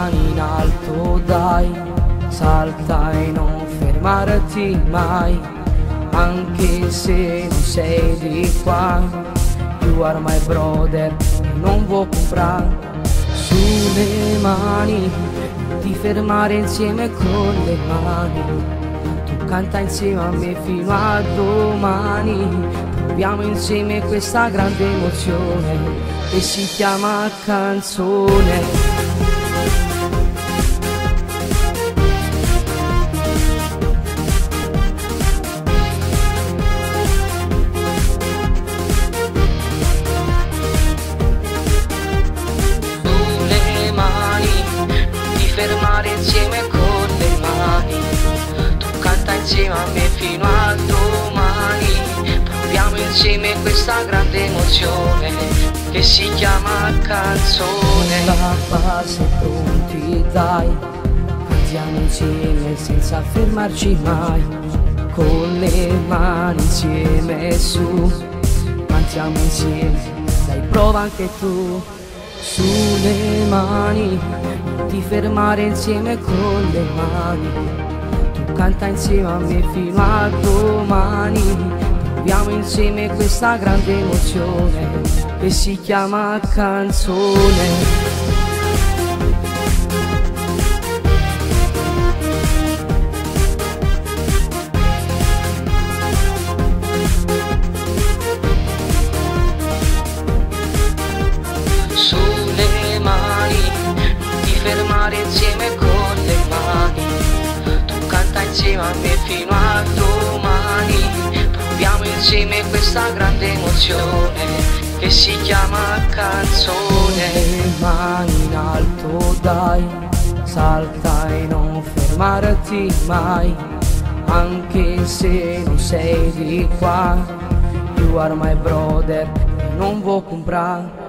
mani in alto dai, salta e non fermarti mai, anche se non sei di qua. You are my brother, non vuoi comprare. Sulle mani, ti fermare insieme con le mani. Tu canta insieme a me fino a domani. Proviamo insieme questa grande emozione che si chiama canzone. Fermare insieme con le mani, tu canta insieme a me fino a domani. Proviamo insieme questa grande emozione che si chiama canzone. La base pronti dai, cantiamo insieme senza fermarci mai, con le mani insieme su, cantiamo insieme, dai prova anche tu. Sulle mani, ti fermare insieme con le mani, tu canta insieme a me fino a domani. Proviamo insieme questa grande emozione che si chiama canzone. Sulle mani, ti fermare insieme con le mani, tu canta insieme a me fino a domani. Proviamo insieme questa grande emozione che si chiama canzone. Le mani in alto dai, salta e non fermarti mai, anche se non sei di qua. You are my brother, non vuoi comprare.